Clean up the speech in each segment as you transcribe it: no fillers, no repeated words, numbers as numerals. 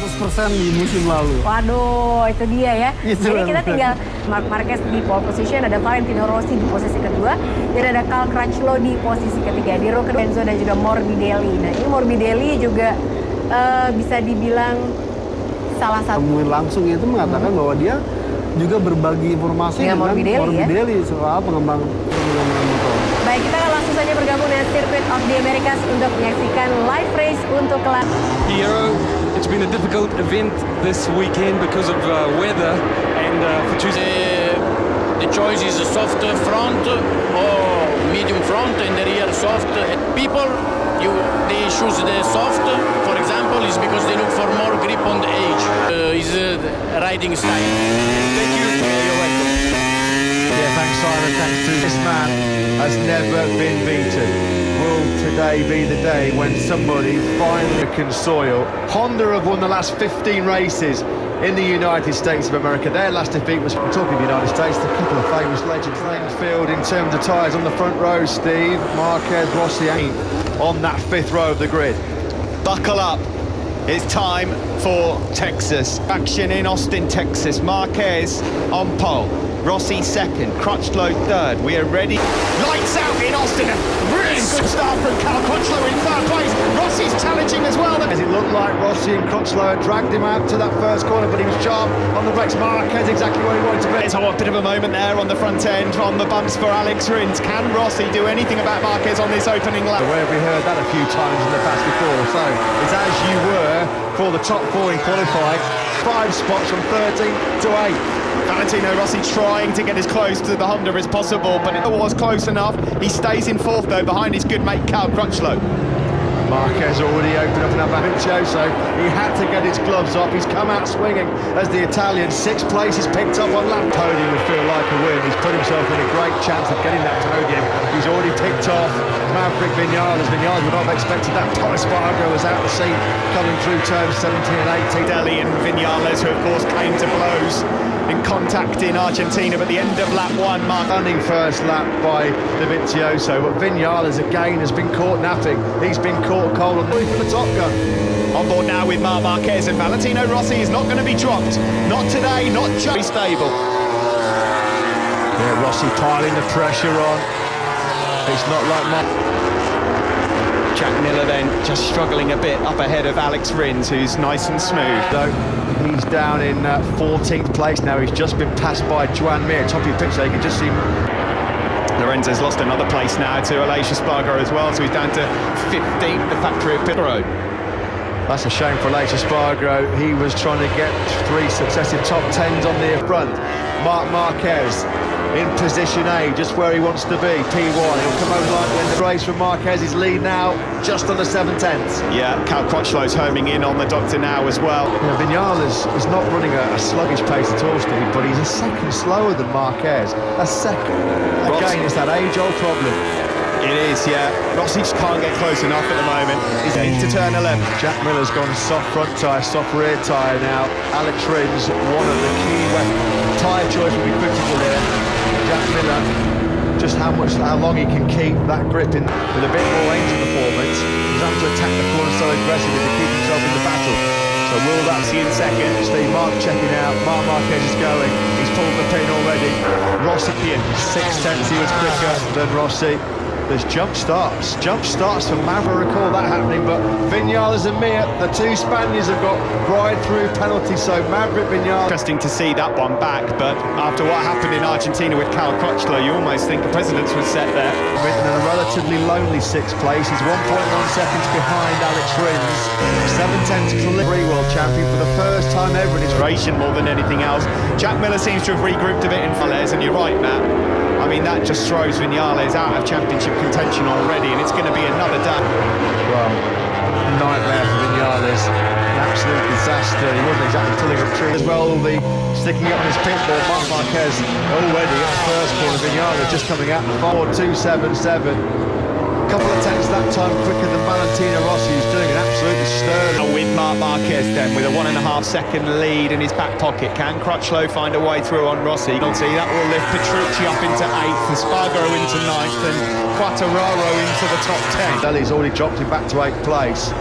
100% di musim lalu. Waduh, itu dia ya. Itu Jadi kita tinggal Marc Marquez di pole position, ada Valentino Rossi di posisi kedua, dan ada Cal Crutchlow di posisi ketiga. Di row kedua Enzo dan juga Morbidelli. Nah, ini Morbidelli juga bisa dibilang salah satu. Langsung itu mengatakan bahwa dia juga berbagi informasi dengan Morbidelli soal pengembangan motor. Baik, kita akan langsung saja bergabung dengan Circuit of the Americas untuk menyaksikan live race untuk kelas. Hero, it's been a difficult event this weekend because of weather and for Tuesday. The choice is a soft front or medium front and the rear soft. People, they choose the soft, for example, is because they look for more grip on the edge. Is riding style. Thank you. You're welcome. Yeah, thanks Simon, thanks to this man has never been beaten. Will today be the day when somebody finally can soil? Honda have won the last 15 races in the United States of America. Their last defeat was, talking of the United States, a couple of famous legends. Field in terms of tyres on the front row, Steve, Marquez, Rossi ain't on that fifth row of the grid. Buckle up. It's time for Texas. Action in Austin, Texas. Marquez on pole. Rossi second, Crutchlow third. We are ready. Lights out in Austin. A really good start from Cal Crutchlow in third place. Rossi's challenging as well. As it looked like Rossi and Crutchlow had dragged him out to that first corner, but he was sharp on the brakes. Marquez exactly where he wanted to be. There's a bit of a moment there on the front end on the bumps for Alex Rins. Can Rossi do anything about Marquez on this opening lap? Where have we heard that a few times in the past before? So it's as you were for the top four in qualifying. 5 spots from 13 to 8. Valentino Rossi trying to get as close to the Honda as possible, but it was close enough. He stays in fourth though, behind his good mate Cal Crutchlow. Marquez already opened up another Vizioso. He had to get his gloves off. He's come out swinging as the Italian. 6th place is picked up on lap. Podium would feel like a win. He's put himself in a great chance of getting that podium. He's already picked off Maverick Vinales. Vinales would not have expected that. Paul Espargaro was out the seat coming through turns 17 and 18. Deli and Vinales, who of course came to blows in contact in Argentina, but the end of lap 1, Mark. Running first lap by the Vizioso, but Vinales again has been caught napping. He's been caught cold on the Top Gun. On board now with Marc Marquez, and Valentino Rossi is not going to be dropped. Not today, not just stable. Yeah, Rossi piling the pressure on. It's not like Jack Miller then just struggling a bit up ahead of Alex Rins, who's nice and smooth. So he's down in 14th place now. He's just been passed by Joan Mir. Top of your picture, you can just see Lorenzo's lost another place now to Aleix Espargaro as well, so he's down to 15th, the factory at pit road. That's a shame for Aleix Espargaro. He was trying to get 3 successive top 10s on the front. Marc Marquez in position A, just where he wants to be. P1, he'll come over like in the race from Marquez. His lead now just on the 7/10ths. Yeah, Cal Crutchlow's homing in on the doctor now as well. Yeah, Vinales is not running a sluggish pace at all, Steve, but he's a second slower than Marquez. A second. Again, it's that age-old problem. It is, yeah. Rossi just can't get close enough at the moment. He's into turn 11. Jack Miller's gone soft front tyre, soft rear tyre now. Alex Rins, one of the key weapons. Tyre choice will be critical here. Jack Miller, just how long he can keep that grip in with a bit more engine performance. He's having to attack the corner so aggressively to keep himself in the battle. So will that see in second? Steve Mark checking out. Marc Marquez is going. He's pulled the pin already. Rossi in 6/10ths. He was quicker than Rossi. There's jump starts for Maverick. Recall that happening, but Vinales and Mir, the 2 Spaniards, have got ride-through penalties, so Maverick Vinales. Interesting to see that one back, but after what happened in Argentina with Cal Crutchlow, you almost think the precedence was set there. Written in a relatively lonely 6th place. He's 1.1 seconds behind Alex Rins. 7/10ths clear. Free world champion for the first time ever in his race. More than anything else. Jack Miller seems to have regrouped a bit in Vinales, and you're right, Matt. I mean, that just throws Vinales out of championship contention already, and it's going to be another day. Well, nightmare for Vinales. An absolute disaster. He wasn't exactly pulling up trees as well. Will be sticking it on his pitboard. Marc Marquez already at the first corner. Vinales just coming out the forward 2.77. Couple of tenths that time quicker than Valentino Rossi, who's doing an absolutely sterling. With Marc Marquez then, with a 1.5 second lead in his back pocket. Can Crutchlow find a way through on Rossi? Penalty, that will lift Petrucci up into 8th, and Espargaro into 9th, and Quartararo into the top 10. Deli's already dropped him back to 8th place.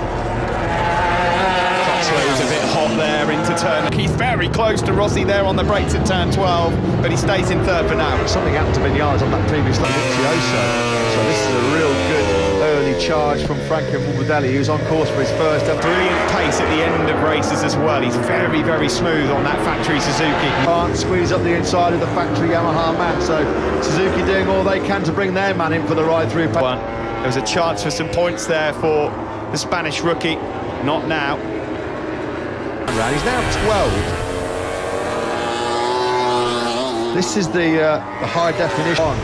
Crutchlow was a bit hot stop there into turn. He's very close to Rossi there on the brakes at turn 12, but he stays in third for now. Something happened to Vinales on that previous lap, so this is a real good early charge from Franco Morbidelli, who's on course for his first ever. Brilliant pace at the end of races as well. He's very, very smooth on that factory Suzuki. Can't squeeze up the inside of the factory Yamaha man, so Suzuki doing all they can to bring their man in for the ride through. There was a chance for some points there for the Spanish rookie. Not now. He's now 12. This is the high definition one.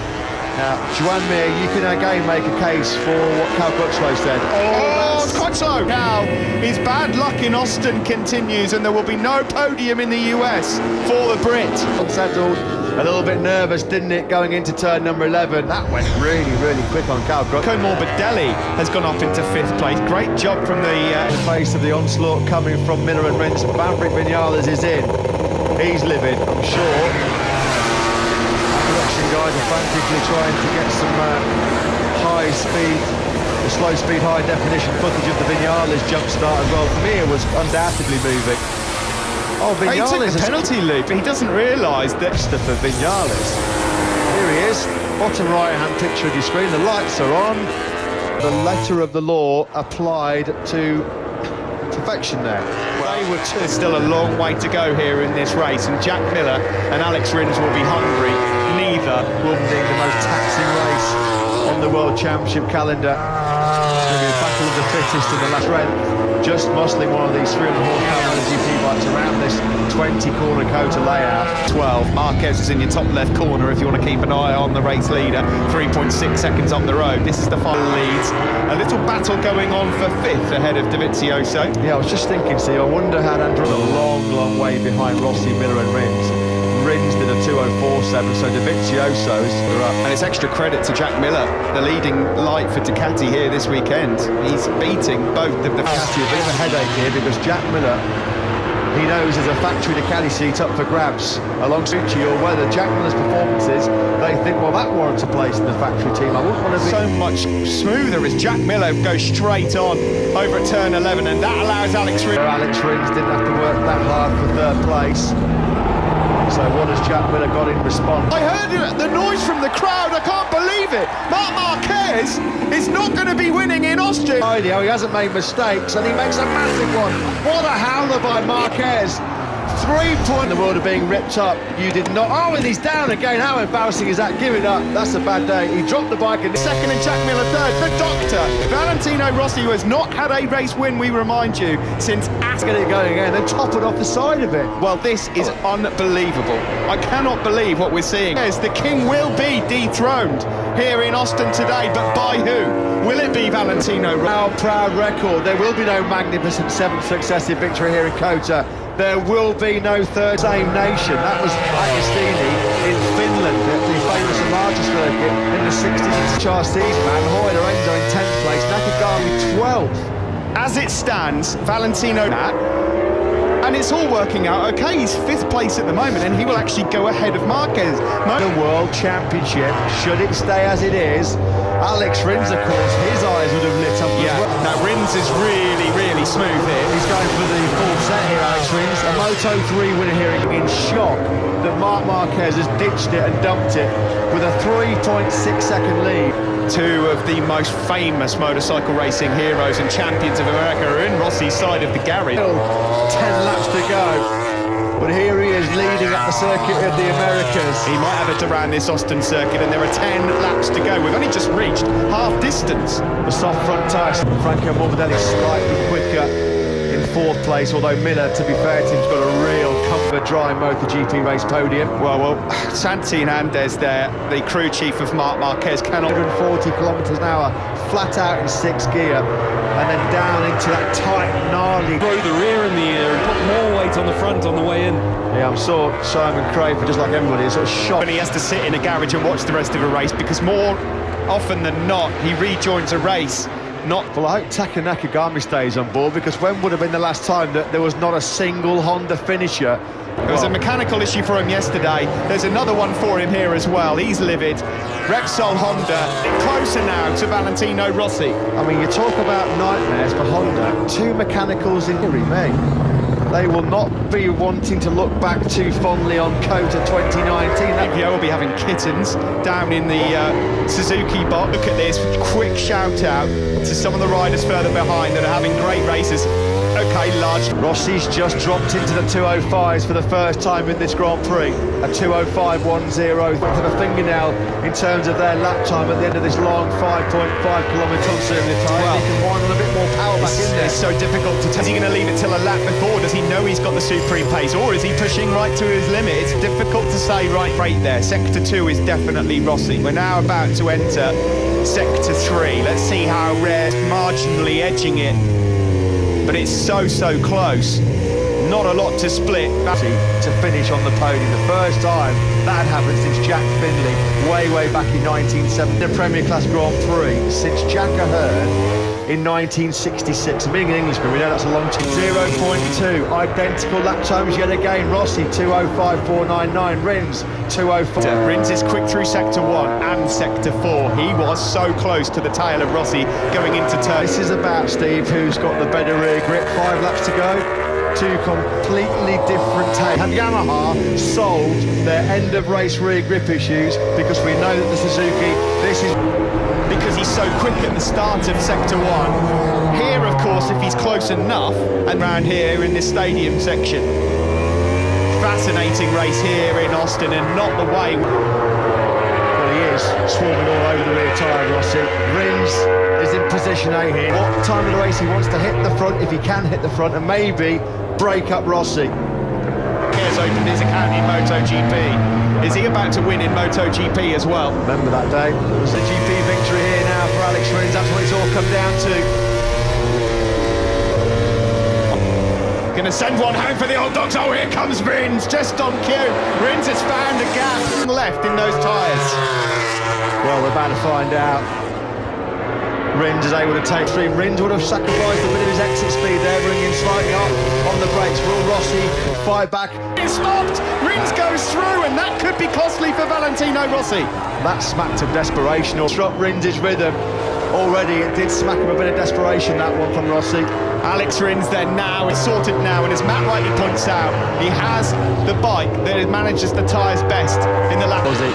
Now, Joan Mir, you can again make a case for what Cal Crutchlow said. Oh, Crutchlow! Now, his bad luck in Austin continues, and there will be no podium in the US for the Brit. Unsettled, a little bit nervous, didn't it, going into turn number 11? That went really, really quick on Cal Crutchlow. Morbidelli has gone up into 5th place. Great job from the face of the onslaught coming from Miller and Rins. Maverick Vinales is in. He's livid, I'm sure. Guys are frantically trying to get some high speed, the slow speed, high definition footage of the Vinales jump start as well. Mir was undoubtedly moving. Oh, Vinales he took the penalty loop, but he doesn't realise that for Vinales. Here he is, bottom right hand picture of your screen. The lights are on. The letter of the law applied to perfection there. There's still a long way to go here in this race, and Jack Miller and Alex Rins will be hungry. Neither will be the most taxing race on the World Championship calendar. It's going to be a battle of the fittest in the last strength. Just muscling one of these 300 horsepower GP bikes around this 20-corner Cota layout. 12. Marquez is in your top left corner if you want to keep an eye on the race leader. 3.6 seconds up the road. This is the final leads. A little battle going on for 5th ahead of Dovizioso. Yeah, I was just thinking, Steve, I wonder how Andrew a long way behind Rossi, Miller and Rins. Rins did a 2:04.7, so Dovizioso is up. And it's extra credit to Jack Miller, the leading light for Ducati here this weekend. He's beating both of the Ducati. A bit of a headache here because Jack Miller, he knows there's a factory Ducati seat up for grabs alongside Gucci or whether Jack Miller's performances, they think, well, that warrants a place in the factory team. I wouldn't want to be so much smoother as Jack Miller goes straight on over at turn 11, and that allows Alex Rins. Alex Rins didn't have to work that hard for 3rd place. So what has Jack Miller got in response? I heard the noise from the crowd, I can't believe it. Marc Marquez is not going to be winning in Austin. He hasn't made mistakes and he makes a massive one. What a howler by Marquez. 3 points. The world are being ripped up. You did not. Oh, and he's down again. How embarrassing is that? Give it up. That's a bad day. He dropped the bike in 2nd and Jack Miller 3rd. The Doctor, Valentino Rossi, who has not had a race win, we remind you, since get it going again, then top it off the side of it. Well, this is unbelievable. I cannot believe what we're seeing. Yes, the king will be dethroned here in Austin today, but by who? Will it be Valentino Rossi? Our proud record. There will be no magnificent 7th successive victory here in Cota. There will be no 3rd. Same nation. That was Agostini in Finland, the famous and largest circuit in the 60s. Charles Seesman, Hoy Lorenzo in 10th place, Nakagami 12th. As it stands, Valentino, and it's all working out okay. He's 5th place at the moment, and he will actually go ahead of Marquez. The World Championship, should it stay as it is, Alex Rins, of course, his eyes would have lit up as well. Now Rins is really smooth here. He's going for the full set here, Alex Rins. A Moto 3 winner here in shock that Marc Marquez has ditched it and dumped it with a 3.6-second lead. 2 of the most famous motorcycle racing heroes and champions of America are in Rossi's side of the garage. 10 laps to go. But here he is leading up the circuit of the Americas. He might have it around this Austin circuit, and there are 10 laps to go. We've only just reached half distance. The soft front tyres. Franco Morbidelli slightly quicker in 4th place, although Miller, to be fair to him, has got a real comfort dry MotoGP race podium. Well, Santi Hernandez there, the crew chief of Marc Marquez, cannot... 140 kilometres an hour, flat out in 6th gear, and then down into that tight, gnarly... Throw the rear in the air and put more weight on the front on the way in. Yeah, I'm sure Simon Craven, just like everybody, is sort of shocked. And he has to sit in a garage and watch the rest of a race, because more often than not, he rejoins a race. Well, I hope Taka Nakagami stays on board, because when would have been the last time that there was not a single Honda finisher? There was a mechanical issue for him yesterday. There's another one for him here as well. He's livid. Repsol Honda closer now to Valentino Rossi. I mean, you talk about nightmares for Honda. 2 mechanicals in here, mate. They will not be wanting to look back too fondly on Kota 2019. Livio will be having kittens down in the Suzuki box. Look at this, quick shout out to some of the riders further behind that are having great races. Okay, large. Rossi's just dropped into the 205s for the first time in this Grand Prix. A 205.10 to the fingernail in terms of their lap time at the end of this long 5.5 kilometre circuit time. Well, he can wind on a bit more power back in there. It's so difficult to tell. Is he going to leave it till a lap before? Does he know he's got the supreme pace, or is he pushing right to his limit? It's difficult to say right there. Sector 2 is definitely Rossi. We're now about to enter Sector 3. Let's see how Rare's marginally edging it. But it's so close. Not a lot to split. To finish on the podium, the first time that had happened since Jack Finley, way back in 1970. The Premier Class Grand Prix since Jack Ahern in 1966. And being an Englishman, we know that's a long time. 0.2, identical lap times yet again. Rossi 2:05.499, Rins 2:05. Rins is quick through Sector 1 and Sector 4. He was so close to the tail of Rossi going into turn. This is about, Steve, who's got the better rear grip. 5 laps to go. Two completely different tails. And Yamaha solved their end of race rear grip issues, because we know that the Suzuki, this is because he's so quick at the start of Sector 1. Here, of course, if he's close enough, and around here in this stadium section. Fascinating race here in Austin, and not the way. Well, he is swarming all over the rear tyre, Rossi. Rins is in position A here. What time of the race he wants to hit the front, if he can hit the front, and maybe break up Rossi. He has opened his account in MotoGP. Is he about to win in MotoGP as well? Remember that day? It was a GP victory here now for Alex Rins. That's what it's all come down to. Gonna send one home for the old dogs. Oh, here comes Rins, just on cue. Rins has found a gap left in those tyres. Well, we're about to find out. Rins is able to take three. Rins would have sacrificed a bit of his exit speed there, bringing slightly up on the brakes. Will Rossi fight back? It's stopped! Rins goes through, and that could be costly for Valentino Rossi. That smacked of desperation, or struck Rins' rhythm. Already, it did smack him a bit of desperation, that one from Rossi. Alex Rins then now is sorted now, and as Matt rightly points out, he has the bike that manages the tyres best in the lap. Rossi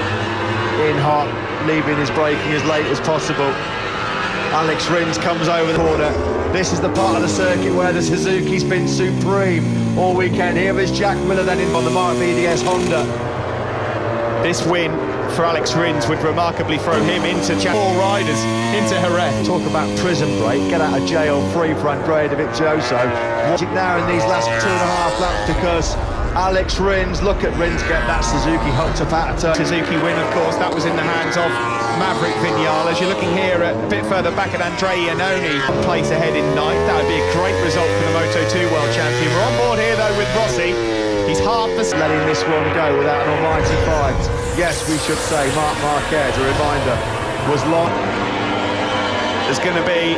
in hot, leaving his braking as late as possible. Alex Rins comes over the corner. This is the part of the circuit where the Suzuki's been supreme all weekend. Here is Jack Miller then in on the Mark VDS Honda. This win for Alex Rins would remarkably throw him into four riders into Jerez. Talk about prison break, get out of jail free for Andrea Dovizioso. Watch it now in these last 2.5 laps, because Alex Rins, look at Rins get that Suzuki hooked up out of turn. Suzuki win, of course, that was in the hands of Maverick Vinales. You're looking here a bit further back at Andrea Iannone, one place ahead in ninth. That would be a great result for the Moto2 World Champion. We're on board here though with Rossi. He's half the... Letting this one go without an almighty fight. Yes, we should say Marc Marquez, a reminder, was long. There's going to be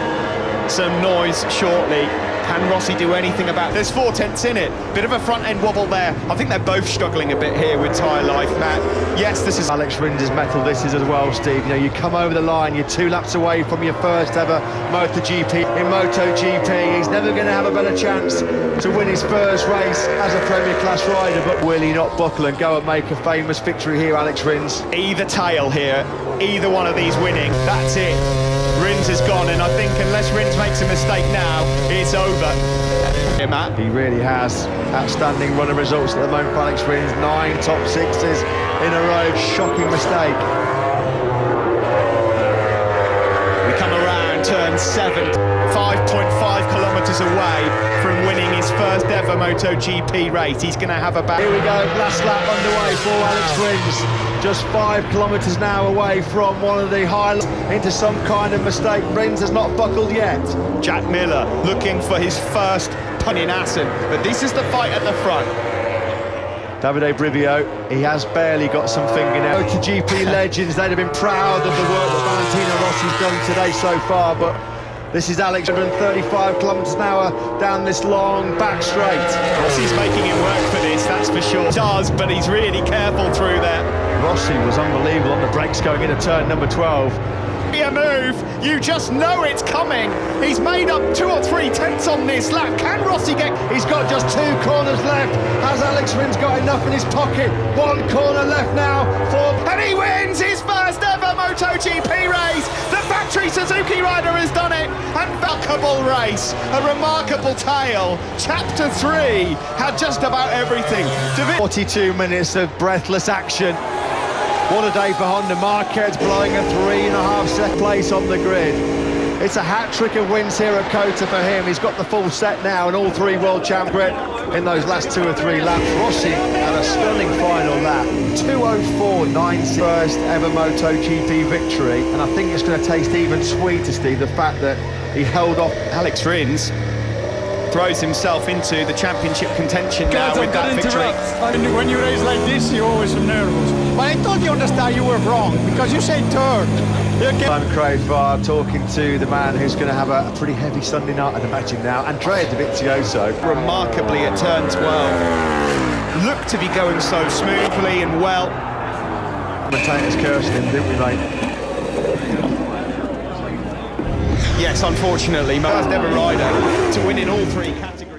some noise shortly. Can Rossi do anything about it? There's 4 tenths in it. Bit of a front end wobble there. I think they're both struggling a bit here with tyre life, Matt. Yes, this is Alex Rins' metal. This is as well, Steve. You know, you come over the line, you're 2 laps away from your first ever MotoGP. In MotoGP, he's never going to have a better chance to win his first race as a Premier Class rider. But will he not buckle and go and make a famous victory here, Alex Rins? Either tail here, either one of these winning. That's it. Rins is gone, and I think unless Rins makes a mistake now, it's over. Yeah, Matt. He really has. Outstanding run of results at the moment for Alex Rins. 9 top 6s in a row. Shocking mistake. We come around turn 7, 5.5 kilometres away from winning his first ever MotoGP race. He's going to have a Here we go, last lap underway for Alex Rins. Just 5 kilometres now away from one of the highlights into some kind of mistake. Rins has not buckled yet. Jack Miller looking for his first pun in Assen, but this is the fight at the front. Davide Brivio, he has barely got some fingernail. MotoGP legends, they'd have been proud of the work that Valentino Rossi's done today so far, but this is Alex Rins, 35 kilometres an hour down this long back straight. Rossi's making him work for this, that's for sure. He does, but he's really careful through there. Rossi was unbelievable on the brakes going into turn number 12. A move, you just know it's coming. He's made up 2 or 3 tenths on this lap. Can Rossi get... He's got just 2 corners left. Has Alex Rins got enough in his pocket? 1 corner left now for... And he wins his first ever MotoGP race. The factory Suzuki rider has done it. And remarkable race, a remarkable tale. Chapter 3 had just about everything. 42 minutes of breathless action. What a day for Honda. Marquez blowing a 3.5 second place on the grid. It's a hat-trick of wins here at Kota for him. He's got the full set now and all 3 world champions in those last 2 or 3 laps. Rossi had a stunning final lap. 2:04.96, first ever MotoGP victory. And I think it's going to taste even sweeter, Steve, the fact that he held off. Alex Rins throws himself into the championship contention now with that victory. When you race like this, you're always nervous. But I thought you understand you were wrong, because you say third. I'm Craig Farr talking to the man who's going to have a pretty heavy Sunday night, I'd imagine now, Andrea Dovizioso. Remarkably at turn 12. Looked to be going so smoothly and well. Commentators cursed him, didn't we, mate? Yes, unfortunately, first ever rider to win in all 3 categories.